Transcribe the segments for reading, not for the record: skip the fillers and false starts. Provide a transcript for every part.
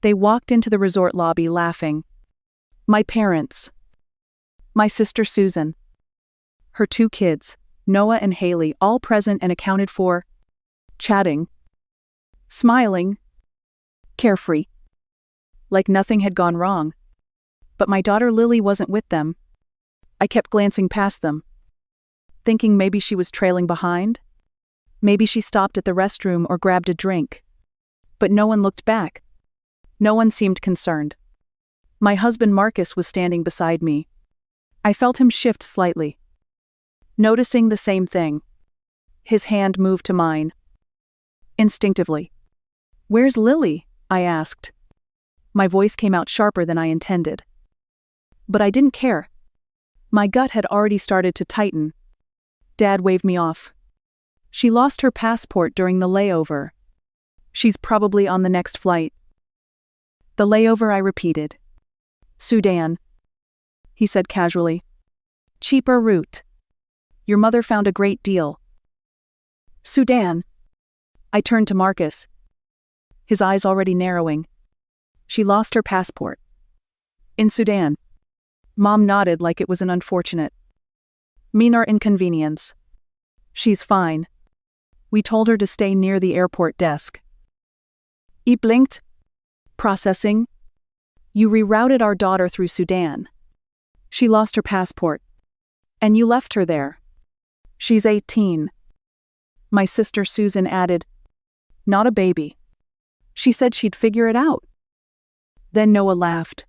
They walked into the resort lobby laughing. My parents. My sister Susan. Her 2 kids, Noah and Haley, all present and accounted for. Chatting. Smiling. Carefree. Like nothing had gone wrong. But my daughter Lily wasn't with them. I kept glancing past them, thinking maybe she was trailing behind. Maybe she stopped at the restroom or grabbed a drink. But no one looked back. No one seemed concerned. My husband Marcus was standing beside me. I felt him shift slightly, noticing the same thing. His hand moved to mine. Instinctively. "Where's Lily?" I asked. My voice came out sharper than I intended. But I didn't care. My gut had already started to tighten. Dad waved me off. "She lost her passport during the layover. She's probably on the next flight." "The layover," I repeated. "Sudan," he said casually. "Cheaper route. Your mother found a great deal." "Sudan." I turned to Marcus, his eyes already narrowing. "She lost her passport. In Sudan." Mom nodded like it was an unfortunate, minor inconvenience. "She's fine. We told her to stay near the airport desk." He blinked. "Processing. You rerouted our daughter through Sudan. She lost her passport. And you left her there. She's 18. My sister Susan added, "Not a baby. She said she'd figure it out." Then Noah laughed.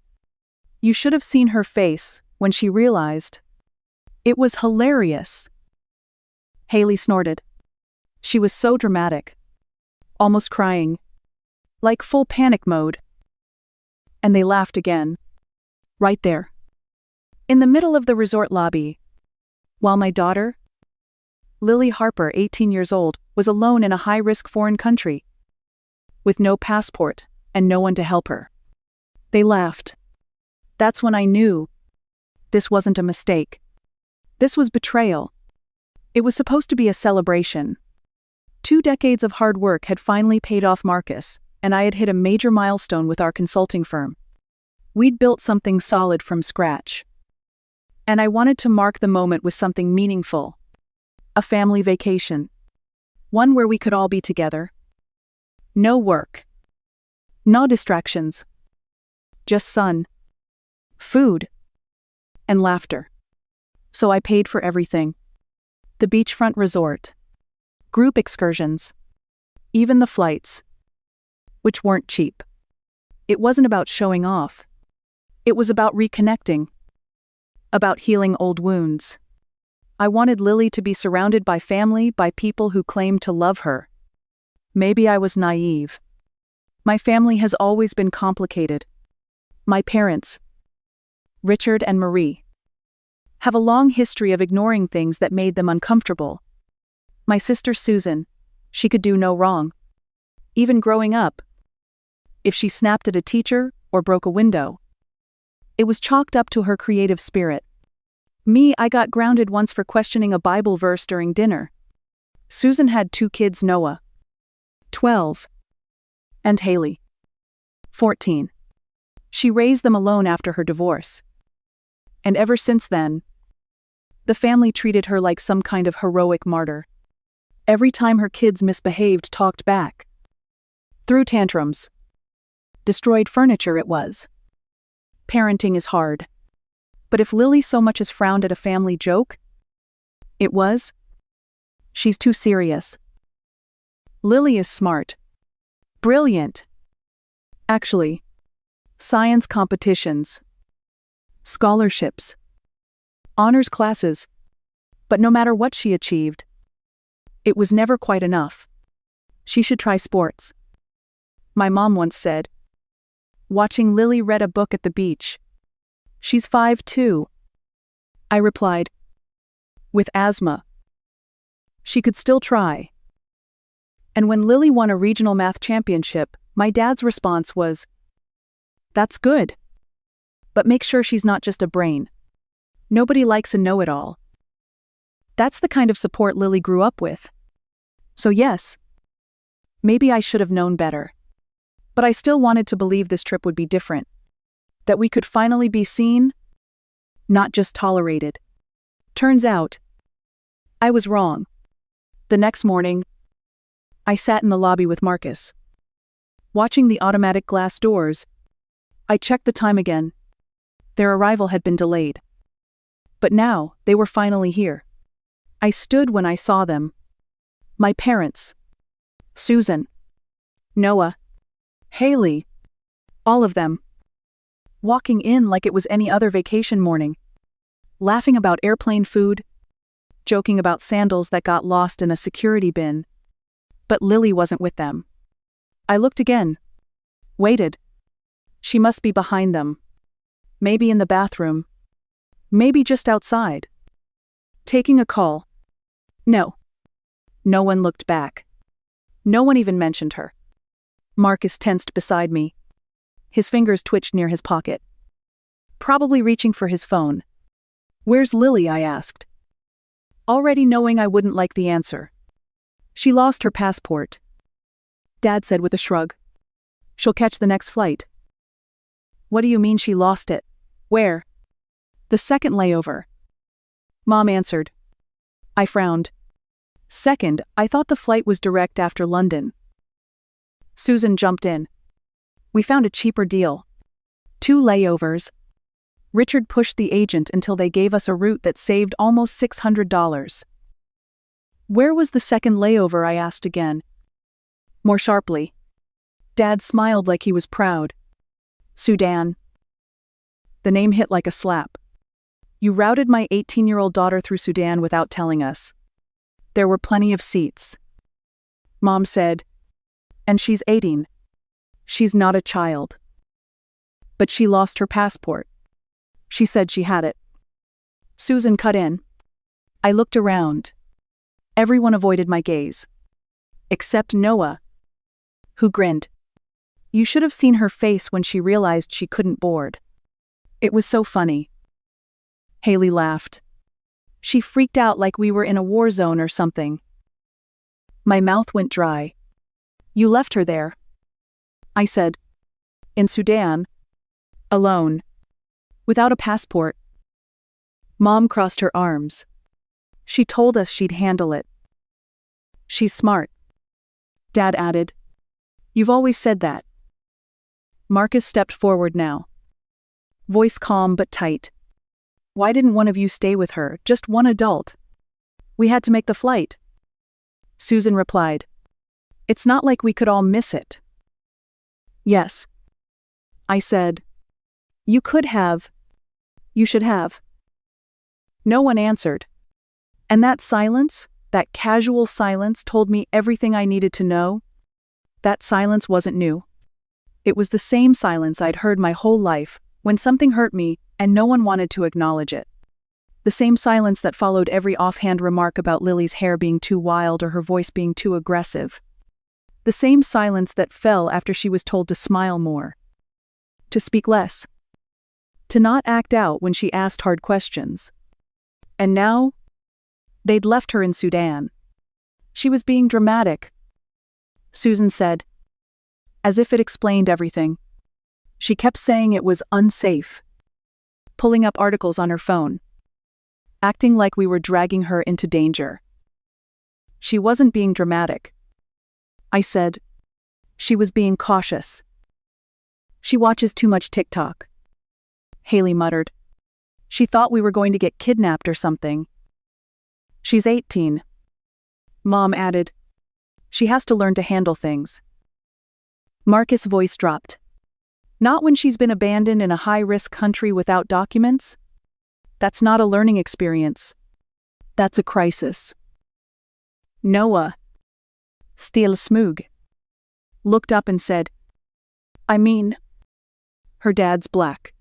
You should have seen her face when she realized. It was hilarious. Haley snorted. She was so dramatic. Almost crying. Like full panic mode. And they laughed again. Right there. In the middle of the resort lobby. While my daughter, Lily Harper, 18 years old, was alone in a high-risk foreign country. With no passport and no one to help her. They laughed. That's when I knew. This wasn't a mistake. This was betrayal. It was supposed to be a celebration. 2 decades of hard work had finally paid off Marcus, and I had hit a major milestone with our consulting firm. We'd built something solid from scratch. And I wanted to mark the moment with something meaningful. A family vacation. One where we could all be together. No work. No distractions. Just sun. Food. And laughter. So I paid for everything. The beachfront resort. Group excursions. Even the flights. Which weren't cheap. It wasn't about showing off. It was about reconnecting. About healing old wounds. I wanted Lily to be surrounded by family, by people who claimed to love her. Maybe I was naive. My family has always been complicated. My parents, Richard and Marie, have a long history of ignoring things that made them uncomfortable. My sister Susan, she could do no wrong. Even growing up. If she snapped at a teacher or broke a window, it was chalked up to her creative spirit. Me, I got grounded once for questioning a Bible verse during dinner. Susan had 2 kids, Noah, 12, and Haley, 14. She raised them alone after her divorce. And ever since then, the family treated her like some kind of heroic martyr. Every time her kids misbehaved, talked back. Threw tantrums. Destroyed furniture, it was. Parenting is hard. But if Lily so much as frowned at a family joke, it was. She's too serious. Lily is smart. Brilliant. Actually, science competitions. Scholarships. Honors classes. But no matter what she achieved, it was never quite enough. She should try sports. My mom once said. Watching Lily read a book at the beach. She's 5 too. I replied. With asthma. She could still try. And when Lily won a regional math championship, my dad's response was, that's good. But make sure she's not just a brain. Nobody likes a know-it-all. That's the kind of support Lily grew up with. So yes, maybe I should have known better. But I still wanted to believe this trip would be different. That we could finally be seen, not just tolerated. Turns out, I was wrong. The next morning, I sat in the lobby with Marcus. Watching the automatic glass doors, I checked the time again. Their arrival had been delayed. But now, they were finally here. I stood when I saw them. My parents. Susan. Noah. Haley. All of them. Walking in like it was any other vacation morning. Laughing about airplane food. Joking about sandals that got lost in a security bin. But Lily wasn't with them. I looked again. Waited. She must be behind them. Maybe in the bathroom. Maybe just outside. Taking a call. No. No one looked back. No one even mentioned her. Marcus tensed beside me. His fingers twitched near his pocket. Probably reaching for his phone. "Where's Lily?" I asked. Already knowing I wouldn't like the answer. "She lost her passport," Dad said with a shrug. "She'll catch the next flight." "What do you mean she lost it? Where?" "The second layover," Mom answered. I frowned. Second, I thought the flight was direct after London. Susan jumped in. "We found a cheaper deal. 2 layovers." Richard pushed the agent until they gave us a route that saved almost $600. "Where was the second layover?" I asked again. More sharply. Dad smiled like he was proud. "Sudan." The name hit like a slap. "You routed my 18-year-old daughter through Sudan without telling us. There were plenty of seats." Mom said, "And she's 18. She's not a child." "But she lost her passport. She said she had it." Susan cut in. I looked around. Everyone avoided my gaze. Except Noah, who grinned. You should have seen her face when she realized she couldn't board. It was so funny. Haley laughed. She freaked out like we were in a war zone or something. My mouth went dry. "You left her there," I said. "In Sudan. Alone. Without a passport." Mom crossed her arms. "She told us she'd handle it." "She's smart," Dad added. "You've always said that." Marcus stepped forward now. Voice calm but tight. "Why didn't one of you stay with her, just one adult? We had to make the flight." Susan replied. "It's not like we could all miss it." "Yes," I said. "You could have. You should have." No one answered. And that silence, that casual silence, told me everything I needed to know. That silence wasn't new. It was the same silence I'd heard my whole life, when something hurt me and no one wanted to acknowledge it. The same silence that followed every offhand remark about Lily's hair being too wild or her voice being too aggressive. The same silence that fell after she was told to smile more. To speak less. To not act out when she asked hard questions. And now, they'd left her in Sudan. She was being dramatic. Susan said. As if it explained everything. She kept saying it was unsafe. Pulling up articles on her phone. Acting like we were dragging her into danger. She wasn't being dramatic. I said. She was being cautious. She watches too much TikTok. Haley muttered. She thought we were going to get kidnapped or something. She's 18. Mom added. She has to learn to handle things. Marcus' voice dropped. Not when she's been abandoned in a high-risk country without documents. That's not a learning experience. That's a crisis. Noah, still smug, looked up and said, I mean, her dad's black.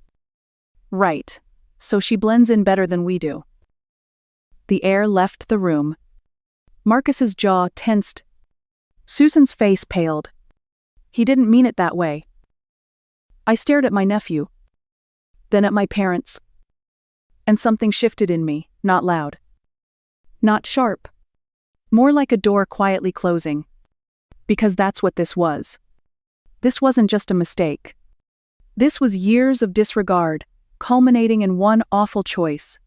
Right, so she blends in better than we do. The air left the room. Marcus's jaw tensed. Susan's face paled. He didn't mean it that way. I stared at my nephew, then at my parents. And something shifted in me, not loud. Not sharp. More like a door quietly closing. Because that's what this was. This wasn't just a mistake. This was years of disregard, culminating in one awful choice.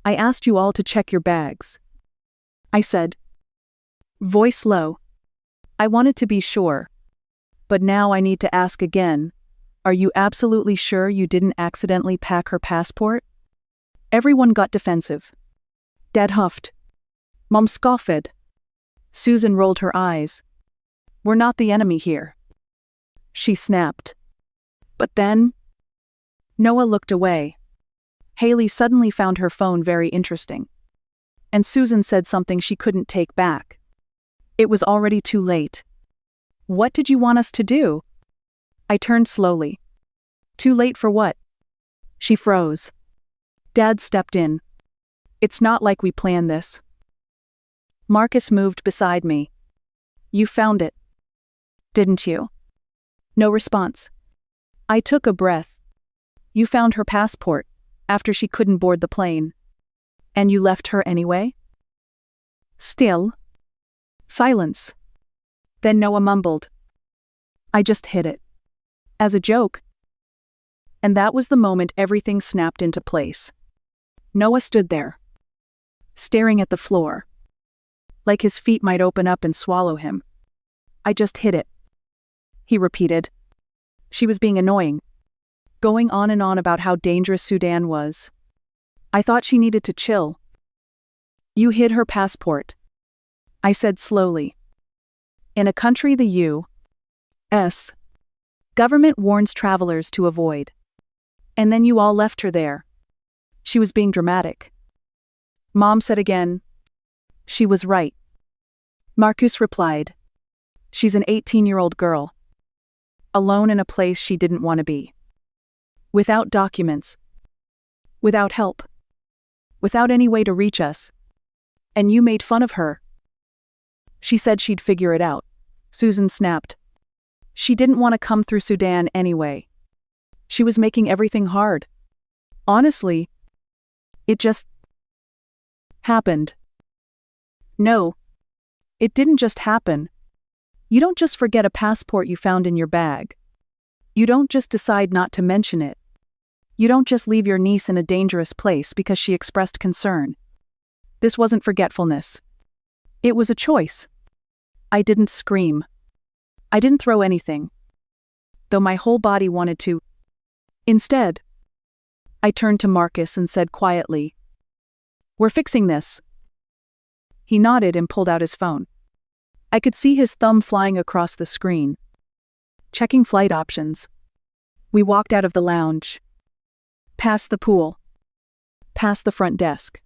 I asked you all to check your bags. I said, voice low. I wanted to be sure. But now I need to ask again. Are you absolutely sure you didn't accidentally pack her passport? Everyone got defensive. Dad huffed. Mom scoffed. Susan rolled her eyes. We're not the enemy here. She snapped. But then, Noah looked away. Haley suddenly found her phone very interesting. And Susan said something she couldn't take back. It was already too late. What did you want us to do? I turned slowly. Too late for what? She froze. Dad stepped in. It's not like we planned this. Marcus moved beside me. You found it, didn't you? No response. I took a breath. You found her passport, after she couldn't board the plane. And you left her anyway? Still. Silence. Then Noah mumbled. I just hid it. As a joke. And that was the moment everything snapped into place. Noah stood there, staring at the floor, like his feet might open up and swallow him. I just hid it, he repeated. She was being annoying, going on and on about how dangerous Sudan was. I thought she needed to chill. You hid her passport, I said slowly. In a country the U.S. government warns travelers to avoid. And then you all left her there. She was being dramatic. Mom said again. She was right. Marcus replied. She's an 18-year-old girl. Alone in a place she didn't want to be. Without documents. Without help. Without any way to reach us. And you made fun of her. She said she'd figure it out. Susan snapped. She didn't want to come through Sudan anyway. She was making everything hard. Honestly, it just happened. No, it didn't just happen. You don't just forget a passport you found in your bag. You don't just decide not to mention it. You don't just leave your niece in a dangerous place because she expressed concern. This wasn't forgetfulness. It was a choice. I didn't scream. I didn't throw anything, though my whole body wanted to. Instead, I turned to Marcus and said quietly, We're fixing this. He nodded and pulled out his phone. I could see his thumb flying across the screen, checking flight options. We walked out of the lounge, past the pool, past the front desk.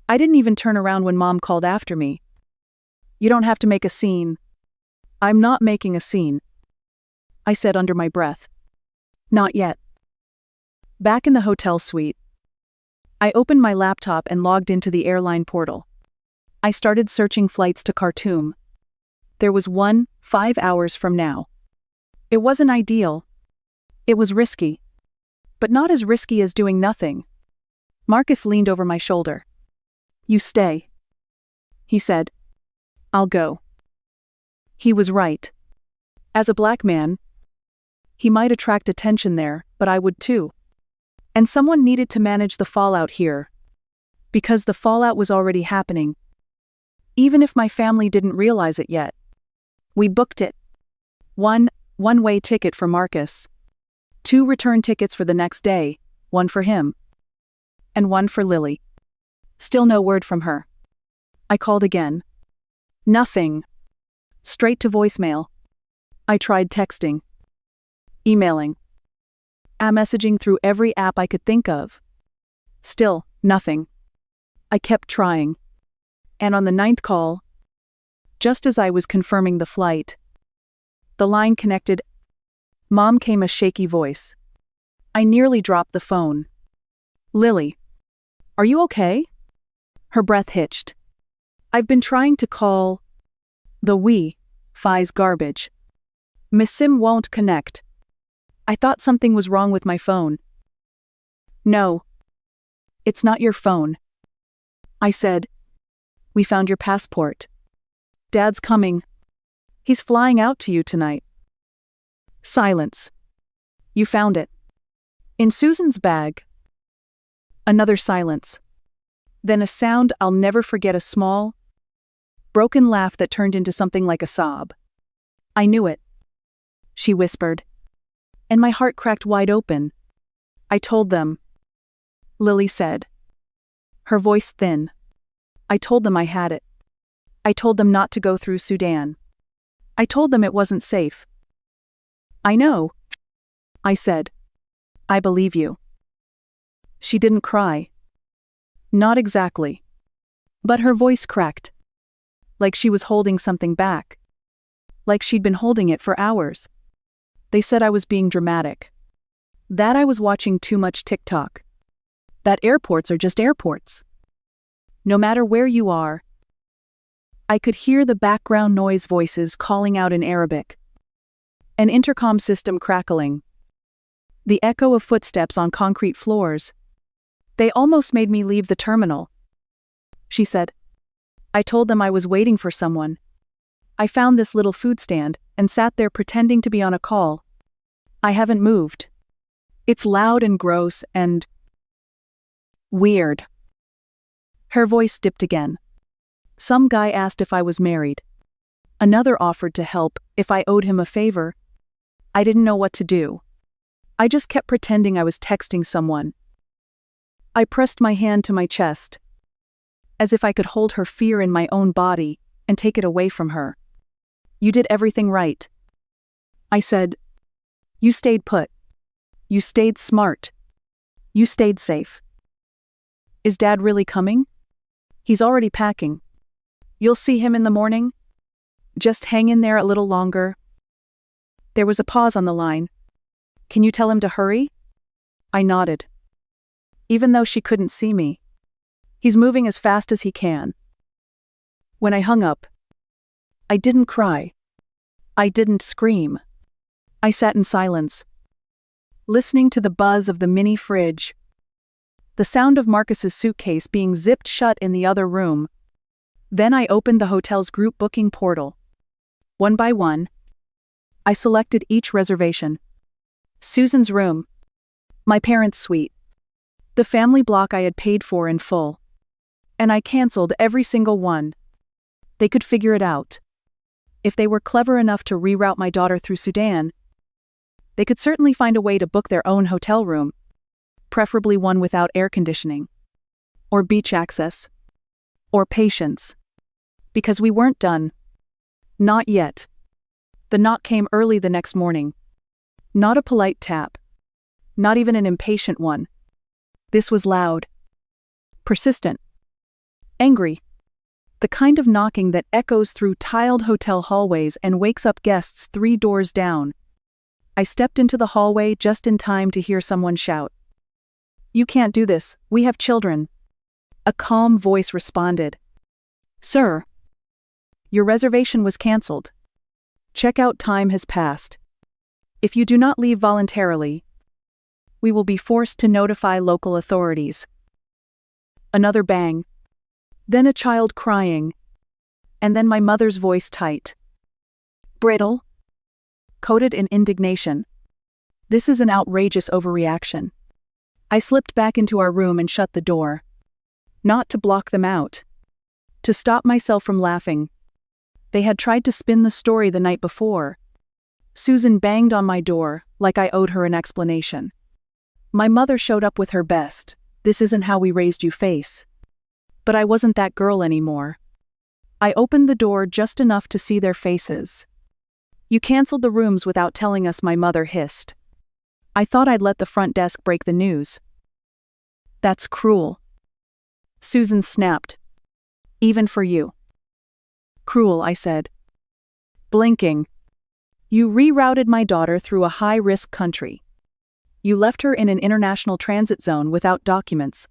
I didn't even turn around when Mom called after me. You don't have to make a scene. I'm not making a scene, I said under my breath. Not yet. Back in the hotel suite, I opened my laptop and logged into the airline portal. I started searching flights to Khartoum. There was one, 5 hours from now. It wasn't ideal. It was risky. But not as risky as doing nothing. Marcus leaned over my shoulder. You stay, he said. I'll go. He was right. As a black man, he might attract attention there, but I would too. And someone needed to manage the fallout here. Because the fallout was already happening. Even if my family didn't realize it yet. We booked it. One-way ticket for Marcus. 2 return tickets for the next day, 1 for him. And 1 for Lily. Still no word from her. I called again. Nothing. Straight to voicemail. I tried texting. Emailing. Messaging through every app I could think of. Still, nothing. I kept trying. And on the 9th call, just as I was confirming the flight, the line connected. Mom came a shaky voice. I nearly dropped the phone. Lily, are you okay? Her breath hitched. I've been trying to call. The Wi-Fi's garbage. Miss Sim won't connect. I thought something was wrong with my phone. No. It's not your phone. I said. We found your passport. Dad's coming. He's flying out to you tonight. Silence. You found it. In Susan's bag. Another silence. Then a sound I'll never forget, a small, broken laugh that turned into something like a sob. I knew it, she whispered. And my heart cracked wide open. I told them, Lily said, her voice thin. I told them I had it. I told them not to go through Sudan. I told them it wasn't safe. I know, I said. I believe you. She didn't cry. Not exactly. But her voice cracked. Like she was holding something back. Like she'd been holding it for hours. They said I was being dramatic. That I was watching too much TikTok. That airports are just airports. No matter where you are. I could hear the background noise, voices calling out in Arabic. An intercom system crackling. The echo of footsteps on concrete floors. They almost made me leave the terminal. She said. I told them I was waiting for someone. I found this little food stand and sat there pretending to be on a call. I haven't moved. It's loud and gross and weird. Her voice dipped again. Some guy asked if I was married. Another offered to help if I owed him a favor. I didn't know what to do. I just kept pretending I was texting someone. I pressed my hand to my chest, as if I could hold her fear in my own body and take it away from her. You did everything right. I said. You stayed put. You stayed smart. You stayed safe. Is Dad really coming? He's already packing. You'll see him in the morning? Just hang in there a little longer. There was a pause on the line. Can you tell him to hurry? I nodded. Even though she couldn't see me. He's moving as fast as he can. When I hung up, I didn't cry. I didn't scream. I sat in silence, listening to the buzz of the mini fridge, the sound of Marcus's suitcase being zipped shut in the other room. Then I opened the hotel's group booking portal. One by one, I selected each reservation. Susan's room, my parents' suite, the family block I had paid for in full. And I canceled every single one. They could figure it out. If they were clever enough to reroute my daughter through Sudan, they could certainly find a way to book their own hotel room, preferably one without air conditioning, or beach access, or patience. Because we weren't done. Not yet. The knock came early the next morning. Not a polite tap. Not even an impatient one. This was loud. Persistent. Angry. The kind of knocking that echoes through tiled hotel hallways and wakes up guests 3 doors down. I stepped into the hallway just in time to hear someone shout. You can't do this, we have children. A calm voice responded. Sir. Your reservation was cancelled. Checkout time has passed. If you do not leave voluntarily, we will be forced to notify local authorities. Another bang. Then a child crying. And then my mother's voice tight. Brittle. Coated in indignation. This is an outrageous overreaction. I slipped back into our room and shut the door. Not to block them out. To stop myself from laughing. They had tried to spin the story the night before. Susan banged on my door, like I owed her an explanation. My mother showed up with her best, "This isn't how we raised you" face. But I wasn't that girl anymore. I opened the door just enough to see their faces. You canceled the rooms without telling us, my mother hissed. I thought I'd let the front desk break the news. That's cruel. Susan snapped. Even for you. Cruel, I said. Blinking. You rerouted my daughter through a high-risk country. You left her in an international transit zone without documents.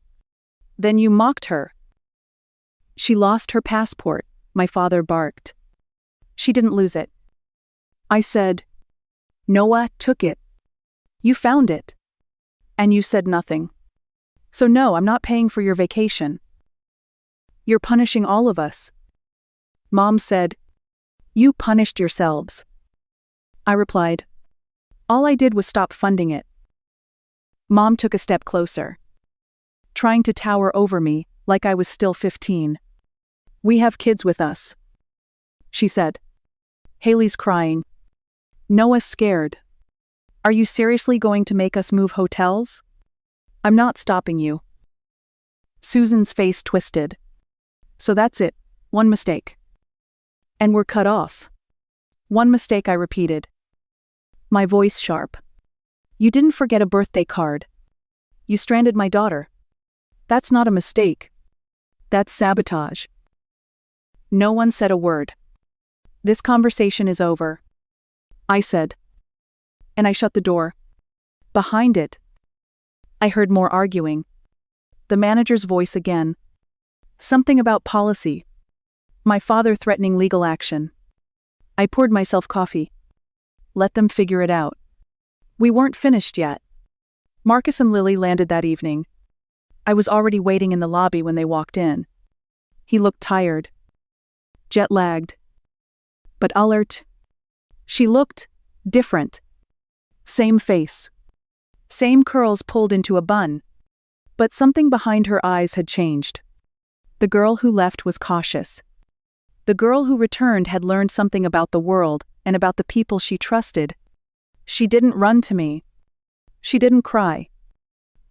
Then you mocked her. She lost her passport, my father barked. She didn't lose it. I said, Noah took it. You found it. And you said nothing. So no, I'm not paying for your vacation. You're punishing all of us. Mom said, You punished yourselves. I replied, All I did was stop funding it. Mom took a step closer, trying to tower over me like I was still 15. "We have kids with us," she said. "Haley's crying. Noah's scared. Are you seriously going to make us move hotels? I'm not stopping you." Susan's face twisted. "So that's it. One mistake. And we're cut off." "One mistake," I repeated, my voice sharp. "You didn't forget a birthday card. You stranded my daughter. That's not a mistake. That's sabotage." No one said a word. "This conversation is over," I said. And I shut the door. Behind it, I heard more arguing. The manager's voice again. Something about policy. My father threatening legal action. I poured myself coffee. Let them figure it out. We weren't finished yet. Marcus and Lily landed that evening. I was already waiting in the lobby when they walked in. He looked tired, jet-lagged, but alert. She looked different. Same face. Same curls pulled into a bun. But something behind her eyes had changed. The girl who left was cautious. The girl who returned had learned something about the world and about the people she trusted. She didn't run to me. She didn't cry.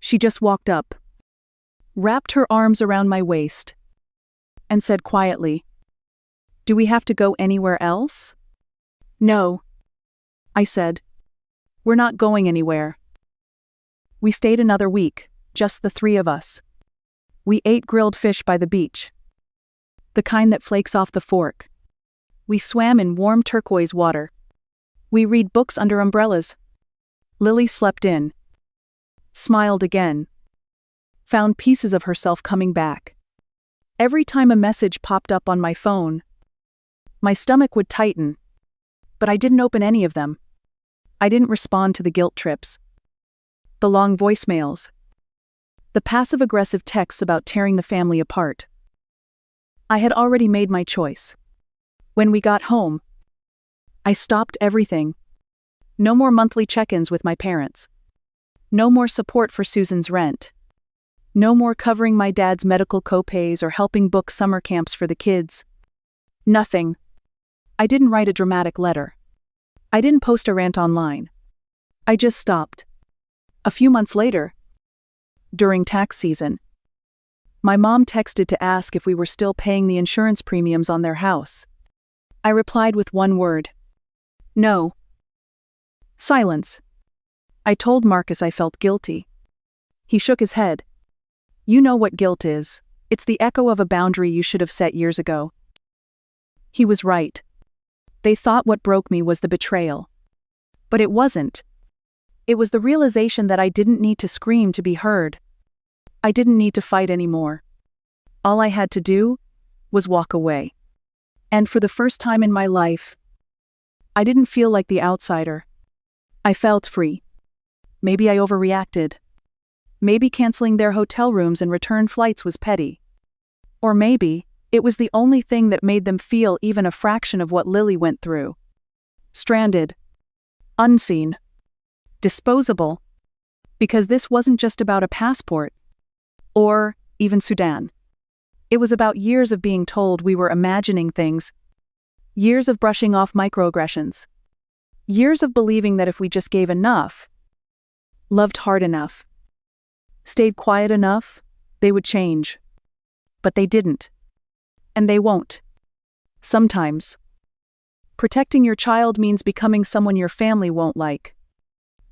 She just walked up, wrapped her arms around my waist, and said quietly, "Do we have to go anywhere else?" "No," I said. "We're not going anywhere." We stayed another week, just the three of us. We ate grilled fish by the beach, the kind that flakes off the fork. We swam in warm turquoise water. We read books under umbrellas. Lily slept in, smiled again, found pieces of herself coming back. Every time a message popped up on my phone, my stomach would tighten, but I didn't open any of them. I didn't respond to the guilt trips, the long voicemails, the passive-aggressive texts about tearing the family apart. I had already made my choice. When we got home, I stopped everything. No more monthly check-ins with my parents. No more support for Susan's rent. No more covering my dad's medical co-pays or helping book summer camps for the kids. Nothing. I didn't write a dramatic letter. I didn't post a rant online. I just stopped. A few months later, during tax season, my mom texted to ask if we were still paying the insurance premiums on their house. I replied with one word. No. Silence. I told Marcus I felt guilty. He shook his head. "You know what guilt is. It's the echo of a boundary you should have set years ago." He was right. They thought what broke me was the betrayal. But it wasn't. It was the realization that I didn't need to scream to be heard. I didn't need to fight anymore. All I had to do was walk away. And for the first time in my life, I didn't feel like the outsider. I felt free. Maybe I overreacted. Maybe canceling their hotel rooms and return flights was petty. Or maybe it was the only thing that made them feel even a fraction of what Lily went through. Stranded. Unseen. Disposable. Because this wasn't just about a passport. Or even Sudan. It was about years of being told we were imagining things. Years of brushing off microaggressions. Years of believing that if we just gave enough, loved hard enough, stayed quiet enough, they would change. But they didn't. And they won't. Sometimes. Protecting your child means becoming someone your family won't like.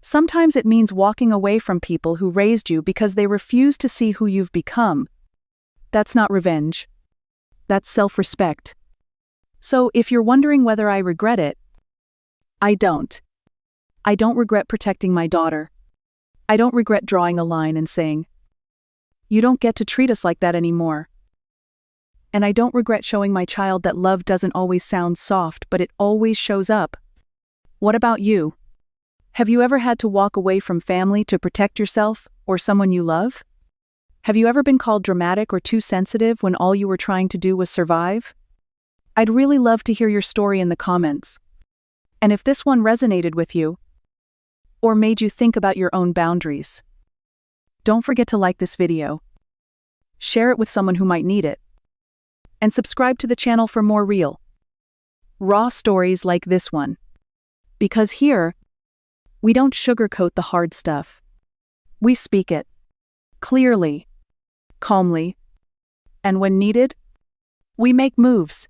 Sometimes it means walking away from people who raised you because they refuse to see who you've become. That's not revenge. That's self-respect. So if you're wondering whether I regret it, I don't. I don't regret protecting my daughter. I don't regret drawing a line and saying, "You don't get to treat us like that anymore." And I don't regret showing my child that love doesn't always sound soft, but it always shows up. What about you? Have you ever had to walk away from family to protect yourself or someone you love? Have you ever been called dramatic or too sensitive when all you were trying to do was survive? I'd really love to hear your story in the comments. And if this one resonated with you, or made you think about your own boundaries. Don't forget to like this video, share it with someone who might need it, and subscribe to the channel for more real, raw stories like this one. Because here, we don't sugarcoat the hard stuff. We speak it clearly, calmly, and when needed, we make moves.